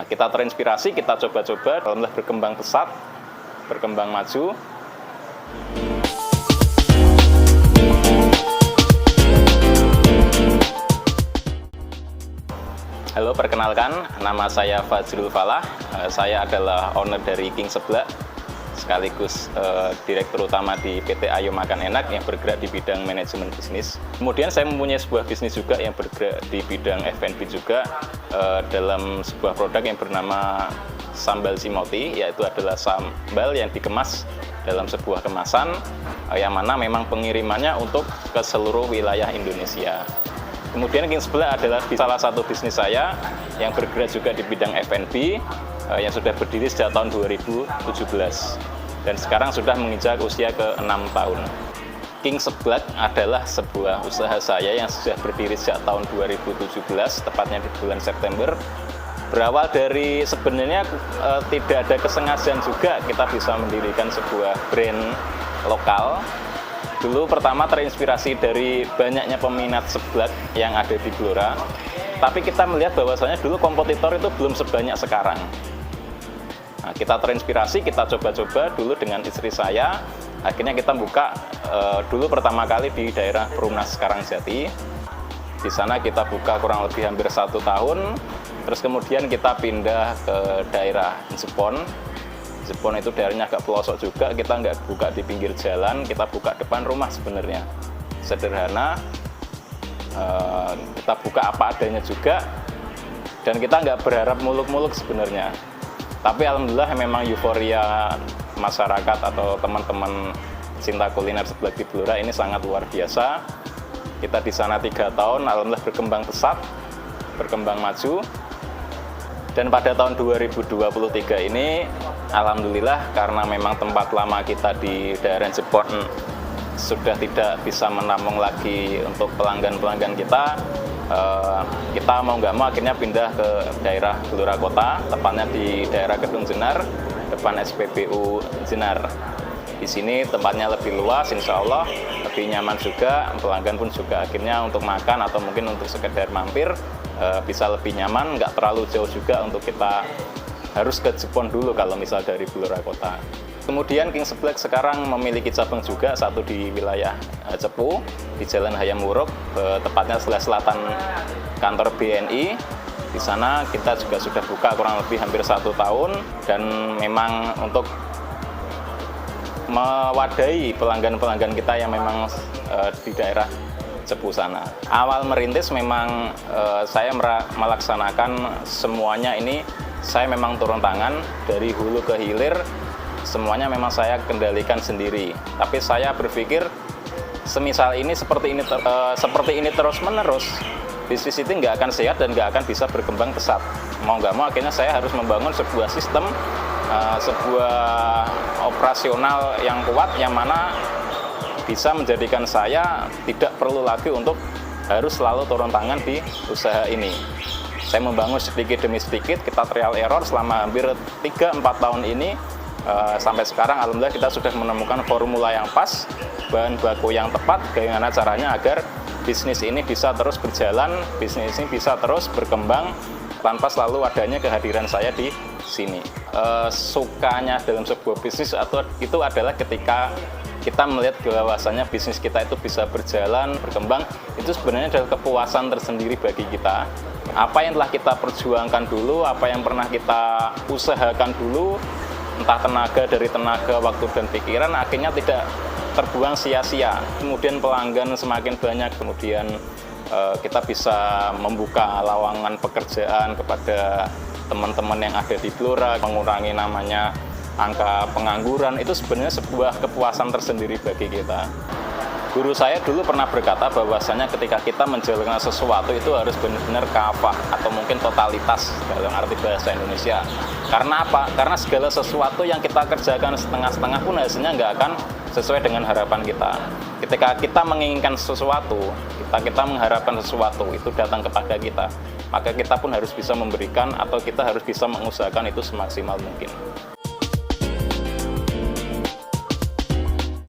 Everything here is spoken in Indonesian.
Nah, kita terinspirasi, kita coba-coba, alhamdulillah berkembang pesat, berkembang maju. Halo, perkenalkan, nama saya Fajrul Falah. Saya adalah owner dari King Seblak, sekaligus direktur utama di PT Ayo Makan Enak yang bergerak di bidang manajemen bisnis. Kemudian saya mempunyai sebuah bisnis juga yang bergerak di bidang F&B juga, dalam sebuah produk yang bernama Sambal Cimoti, yaitu adalah sambal yang dikemas dalam sebuah kemasan yang mana memang pengirimannya untuk ke seluruh wilayah Indonesia. Kemudian King Seblak adalah salah satu bisnis saya yang bergerak juga di bidang F&B yang sudah berdiri sejak tahun 2017 dan sekarang sudah menginjak usia ke-6 tahun. King Seblak adalah sebuah usaha saya yang sudah berdiri sejak tahun 2017, tepatnya di bulan September. Berawal dari sebenarnya tidak ada kesengajaan juga kita bisa mendirikan sebuah brand lokal. Dulu pertama terinspirasi dari banyaknya peminat seblak yang ada di Blora, tapi kita melihat bahwasanya dulu kompetitor itu belum sebanyak sekarang. Nah, kita terinspirasi, kita coba-coba dulu dengan istri saya, akhirnya kita buka dulu pertama kali di daerah Perumnas Karangjati. Di sana kita buka kurang lebih hampir 1 tahun, terus kemudian kita pindah ke daerah Jepon. Jepon itu daerahnya agak pelosok juga, kita nggak buka di pinggir jalan, kita buka depan rumah sebenarnya. Sederhana, kita buka apa adanya juga, dan kita nggak berharap muluk-muluk sebenarnya. Tapi alhamdulillah memang euforia masyarakat atau teman-teman cinta kuliner seblak di Blora ini sangat luar biasa. Kita di sana 3 tahun, alhamdulillah berkembang pesat, berkembang maju. Dan pada tahun 2023 ini, alhamdulillah karena memang tempat lama kita di daerah Jepon sudah tidak bisa menampung lagi untuk pelanggan-pelanggan kita, kita mau nggak mau akhirnya pindah ke daerah Blora Kota, tepatnya di daerah Kedung Jenar, depan SPBU Jenar. Di sini tempatnya lebih luas, insya Allah lebih nyaman juga, pelanggan pun juga akhirnya untuk makan atau mungkin untuk sekedar mampir bisa lebih nyaman, nggak terlalu jauh juga untuk kita harus ke Jepon dulu kalau misal dari Blora Kota. Kemudian King Seblak sekarang memiliki cabang juga, satu di wilayah Cepu, di Jalan Hayam Wuruk, tepatnya sebelah selatan kantor BNI. Di sana kita juga sudah buka kurang lebih hampir 1 tahun, dan memang untuk mewadahi pelanggan-pelanggan kita yang memang di daerah Cepu sana. Awal merintis memang saya melaksanakan semuanya ini, saya memang turun tangan dari hulu ke hilir, semuanya memang saya kendalikan sendiri. Tapi saya berpikir semisal ini seperti ini terus menerus, bisnis itu nggak akan sehat dan nggak akan bisa berkembang pesat. Mau nggak mau akhirnya saya harus membangun sebuah sistem, sebuah operasional yang kuat, yang mana bisa menjadikan saya tidak perlu lagi untuk harus selalu turun tangan di usaha ini. Saya membangun sedikit demi sedikit, kita trial error selama hampir 3-4 tahun ini, sampai sekarang alhamdulillah kita sudah menemukan formula yang pas, bahan baku yang tepat, bagaimana caranya agar bisnis ini bisa terus berjalan, bisnis ini bisa terus berkembang tanpa selalu adanya kehadiran saya di sini. Sukanya dalam sebuah bisnis itu adalah ketika kita melihat bahwasanya bisnis kita itu bisa berjalan, berkembang, itu sebenarnya adalah kepuasan tersendiri bagi kita. Apa yang telah kita perjuangkan dulu, apa yang pernah kita usahakan dulu, entah tenaga dari tenaga, waktu dan pikiran, akhirnya tidak terbuang sia-sia. Kemudian pelanggan semakin banyak, kemudian kita bisa membuka lowongan pekerjaan kepada teman-teman yang ada di Blora, mengurangi namanya angka pengangguran. Itu sebenarnya sebuah kepuasan tersendiri bagi kita. Guru saya dulu pernah berkata bahwasanya ketika kita menjalankan sesuatu itu harus benar-benar kafah atau mungkin totalitas dalam arti bahasa Indonesia. Karena apa? Karena segala sesuatu yang kita kerjakan setengah-setengah pun hasilnya nggak akan sesuai dengan harapan kita. Ketika kita menginginkan sesuatu, kita mengharapkan sesuatu itu datang kepada kita, maka kita pun harus bisa memberikan atau kita harus bisa mengusahakan itu semaksimal mungkin.